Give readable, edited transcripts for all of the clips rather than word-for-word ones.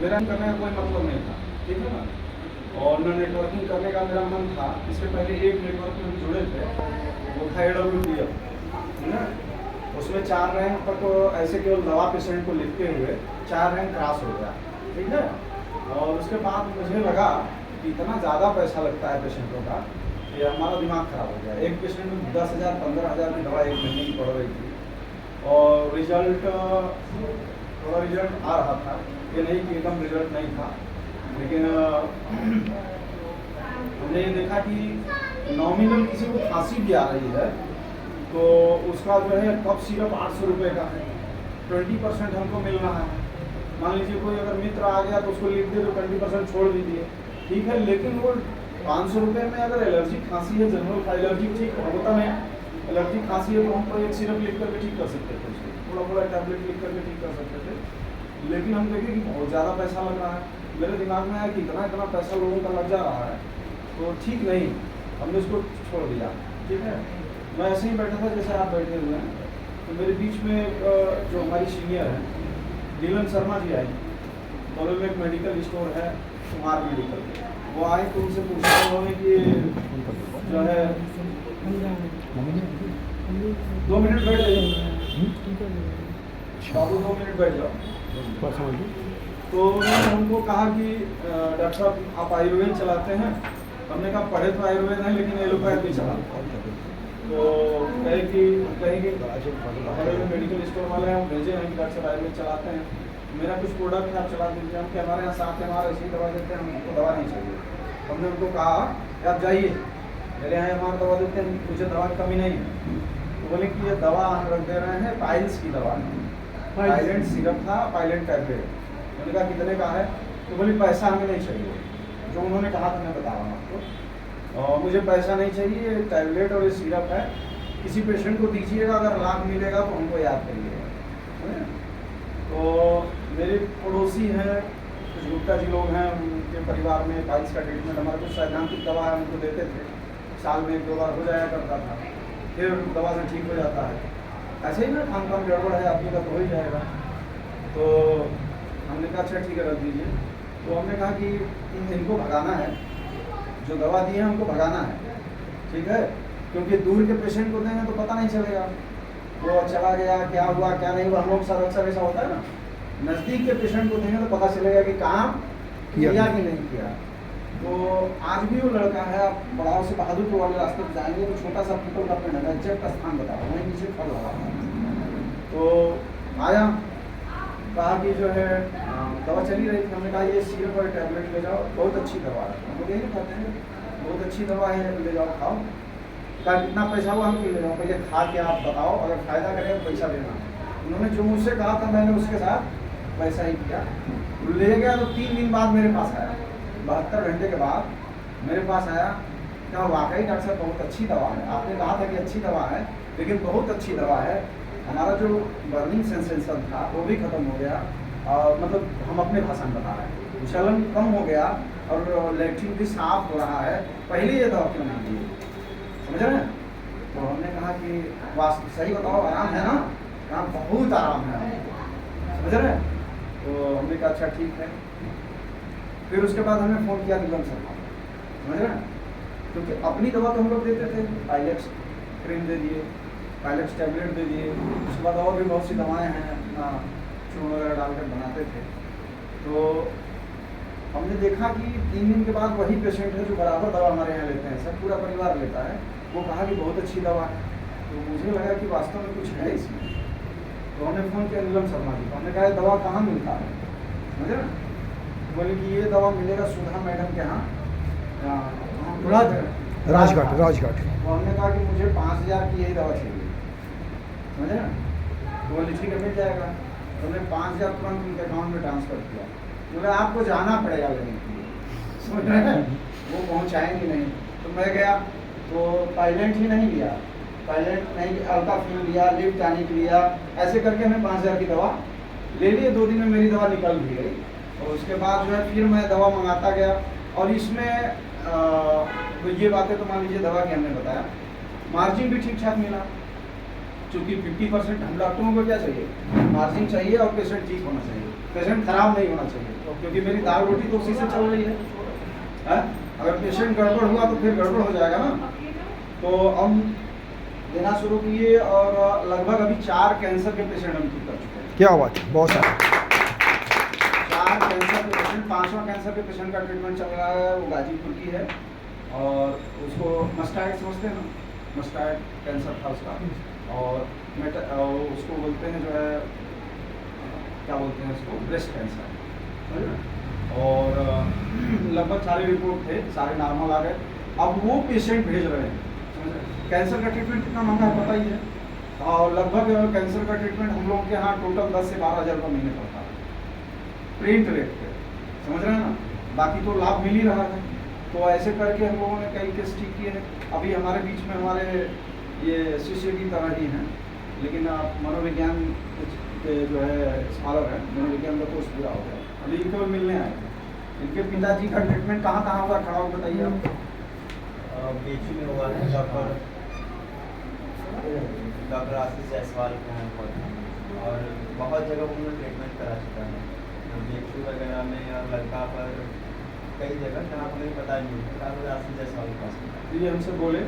मेरा करने का कोई मतलब नहीं था, ठीक है ना। और न नेटवर्किंग करने का मेरा मन था। इससे पहले एक नेटवर्क में हम जुड़े थे, वो था AWDF, है ना। उसमें 4 रैंक पर तो ऐसे केवल दवा पेशेंट को लिखते हुए 4 रैंक क्रॉस हो गया, ठीक है। और उसके बाद मुझे लगा कि इतना ज़्यादा पैसा लगता है पेशेंटों का कि हमारा दिमाग ख़राब हो गया। एक पेशेंट में 10,000 15,000 की दवा एक महीने की पड़ रही थी, और रिजल्ट थोड़ा रिजल्ट आ रहा था, ये नहीं कि एकदम रिजल्ट नहीं था। लेकिन हमने ये देखा कि नॉमिनल किसी को खांसी भी आ रही है तो उसका जो है कफ सिरप 800 रुपये का है, 20% हमको मिल रहा है। मान लीजिए कोई अगर मित्र आ गया तो उसको लिख दे तो 20% छोड़ दीजिए, ठीक है। लेकिन वो 500 रुपये में अगर एलर्जी खांसी है, जनरल एलर्जी ठीक होता नहीं, एलर्जी खांसी है तो हम तो एक सिरप लिख करके ठीक कर सकते थे, उसको थोड़ा थोड़ा टैबलेट लिख करके ठीक कर सकते थे। लेकिन हम देखें कि बहुत ज़्यादा पैसा लग रहा है। मेरे दिमाग में आया कि इतना इतना पैसा लोगों का लग जा रहा है तो ठीक नहीं, हमने उसको छोड़ दिया, ठीक है। मैं ऐसे ही बैठा था जैसे आप बैठे हुए हैं, तो मेरे बीच में जो हमारी सीनियर है नीलम शर्मा जी आई। बगल में एक मेडिकल स्टोर है कुमार मेडिकल, वो आए तो उनसे पूछा उन्होंने कि जो है 2 मिनट बैठ जाइए बाबू, 2 मिनट बैठ जाओ। तो उन्होंने हमको कहा कि डॉक्टर साहब आप आयुर्वेद चलाते हैं। हमने कहा पढ़े तो आयुर्वेद है लेकिन एलोपैथ भी चला। तो कहे कि हमारे मेडिकल स्टोर वाले हैं, हम भेजे हैं कि डॉक्टर साहब आयुर्वेद चलाते हैं, मेरा कुछ प्रोडक्ट है आप चला दीजिए। हम कि हमारे यहाँ 7 हमारा ऐसी दवा देते हैं, हमको दवा नहीं चाहिए। हमने उनको कहा कि आप जाइए, मेरे यहाँ हमारा दवा देते हैं, मुझे दवा की कमी नहीं है। तो बोले कि ये दवा हम रख दे रहे हैं, पाइल्स की दवा, पाइलेंट सिरप था, पाइलेंट टैबलेट। मैंने कहा कितने का है? तो बोली पैसा हमें नहीं चाहिए। जो उन्होंने कहा था मैं बता रहा हूँ आपको, और मुझे पैसा नहीं चाहिए, टैबलेट और ये सिरप है, किसी पेशेंट को दीजिएगा, अगर लाभ मिलेगा तो हमको याद करिएगा। तो मेरे पड़ोसी हैं कुछ गुप्ता जी लोग हैं, उनके परिवार में पाइल्स का ट्रीटमेंट हमारा कुछ सैद्धांतिक दवा है उनको देते थे, साल में 1-2 बार हो जाया करता था, फिर दवा से ठीक हो जाता है। ऐसे ही ना खान पान गड़बड़ है आदमी का तो हो ही जाएगा। तो हमने कहा अच्छा ठीक है रख दीजिए। तो हमने कहा कि इनको भगाना है, जो दवा दी है हमको भगाना है, ठीक है। क्योंकि दूर के पेशेंट को देंगे तो पता नहीं चलेगा वो चला गया, क्या हुआ क्या नहीं हुआ। हम लोग सर अक्सर ऐसा होता है ना, नज़दीक के पेशेंट को देंगे तो पता चलेगा कि काम किया कि नहीं किया। तो आज भी वो लड़का है, आप बड़ाव से बहादुरपुर वाले रास्ते पर जाएंगे तो छोटा सा पीपल का पेड़ है, एग्जैक्ट स्थान बता रहा हूँ, वहीं नीचे फल लगा था। तो आया, कहा कि जो है दवा चली रही थी, हमने कहा ये सिरप और टैबलेट ले जाओ, बहुत अच्छी दवा है, हम लोग यही खाते हैं, बहुत अच्छी दवा है, ले जाओ खाओ। कहा कितना पैसा हुआ? हम ले जाओ, पहले खा के आप बताओ, अगर फ़ायदा करेगा तो पैसा देना। उन्होंने जो मुझसे कहा था मैंने उसके साथ वैसा ही किया, ले गया। तो 3 दिन बाद मेरे पास आया, 72 घंटे के बाद मेरे पास आया, क्या वाकई डॉक्टर साहब बहुत अच्छी दवा है, आपने कहा था कि अच्छी दवा है लेकिन बहुत अच्छी दवा है, हमारा जो बर्निंग सेंसेशन था वो भी खत्म हो गया, और मतलब हम अपने भाषा में बता रहे हैं, विचलन कम हो गया और लैट्रिन भी साफ हो रहा है, पहले ये दवा क्यों नहीं दी? समझ रहे हैं? तो हमने कहा कि वास्तव सही बताओ आराम है ना? कहा बहुत आराम है, समझ रहे हैं? तो हमने कहा अच्छा ठीक है। फिर उसके बाद हमने फ़ोन किया नीलम शर्मा, समझ रहे हैं? क्योंकि अपनी दवा तो हम लोग देते थे, पाइलेक्स क्रीम दे दिए, पाइलेक्स टैबलेट दे दिए, उसके बाद और भी बहुत सी दवाएं हैं अपना चूर्ण वगैरह डालकर बनाते थे। तो हमने देखा कि 3 दिन के बाद वही पेशेंट है जो बराबर दवा हमारे यहाँ लेते हैं, सब पूरा परिवार लेता है, वो कहा कि बहुत अच्छी दवा है। तो मुझे लगा कि वास्तव में कुछ है इसमें। तो हमने फ़ोन किया नीलम शर्मा जी को, हमने कहा दवा कहाँ मिलता है, समझे ना? बोले कि ये दवा मिलेगा सुधा मैडम के यहाँ राजघाट। तो हमने कहा कि मुझे 5,000 की यही दवा चाहिए, समझे ना? तो बोले ठीक है मिल जाएगा। तो हमने 5,000 तुरंत उनके अकाउंट में ट्रांसफ़र किया। बोले आपको जाना पड़ेगा लेने के लिए, समझ रहे हैं? वो पहुँचाएंगे नहीं। तो मैं गया तो पाइलेंट ही नहीं लिया, पाइलेंट नहीं, अल्काफिल लिया, लिफ्ट टॉनिक लिया, ऐसे करके हमने 5,000 की दवा ले ली। 2 दिन में मेरी दवा निकल भी गई। और उसके बाद जो है फिर मैं दवा मंगाता गया। और इसमें तो ये बातें तो मान लीजिए दवा की हमने बताया, मार्जिन भी ठीक ठाक मिला, चूँकि 50% हम डॉक्टरों को क्या चाहिए, मार्जिन चाहिए और पेशेंट ठीक होना चाहिए। पेशेंट खराब नहीं होना चाहिए, क्योंकि मेरी दाल रोटी तो उसी से चल रही है? अगर पेशेंट गड़बड़ हुआ तो फिर गड़बड़ हो जाएगा ना। तो हम देना शुरू किए और लगभग अभी 4 कैंसर के पेशेंट हम ठीक कर चुके हैं। क्या बात है, बहुत सारा। 4 कैंसर के पेशेंट, 5वां कैंसर के पेशेंट का ट्रीटमेंट चल रहा है, वो गाजीपुर की है और उसको मस्टाइड समझते हैं ना, मस्टाइड कैंसर था उसका, और उसको बोलते हैं जो है क्या बोलते हैं उसको, ब्रेस्ट कैंसर। और लगभग सारे रिपोर्ट थे, सारे नॉर्मल आ गए। अब वो पेशेंट भेज रहे हैं, समझ रहे हैं? कैंसर का ट्रीटमेंट कितना महंगा है पता ही है, और लगभग कैंसर का ट्रीटमेंट हम लोग के यहाँ टोटल 10 से 12 हज़ार रुपये महीने पड़ता है प्रिंट रेट पे, समझ रहे हैं ना। बाकी तो लाभ मिल ही रहा है। तो ऐसे करके हम लोगों ने कई केस ठीक किए हैं। अभी हमारे बीच में हमारे ये शिष्य की तरह ही हैं, लेकिन मनोविज्ञान के जो है स्कॉलर है, मनोविज्ञान का कोर्स पूरा हो गया, अभी इनको मिलने आए हैं। इनके पिताजी का ट्रीटमेंट कहाँ कहाँ हुआ, खड़ा हो बताइए आप। बीच में हुआ है डॉक्टर आशीष जायसवाल के यहाँ पर, और बहुत जगह उन्होंने ट्रीटमेंट करा चुका है, बीच वगैरह में और लड़का पर कई जगह जहाँ हमें पता नहीं है, डॉक्टर आशीष जायसवाल के पास। ये हमसे बोले,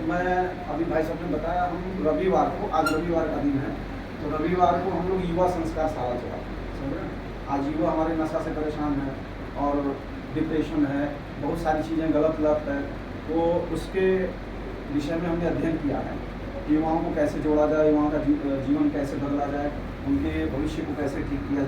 मैं अभी भाई साहब ने बताया, हम रविवार को, आज रविवार का दिन है, तो रविवार को हम लोग युवा संस्कार शाला चलाते हैं, समझ रहे हैं। आज युवा हमारे नशा से परेशान है और डिप्रेशन है, बहुत सारी चीज़ें गलत लत है, तो उसके विषय में हमने अध्ययन किया है कि युवाओं को कैसे जोड़ा जाए, युवाओं का जीवन कैसे बदला जाए, उनके भविष्य को कैसे ठीक किया जाए।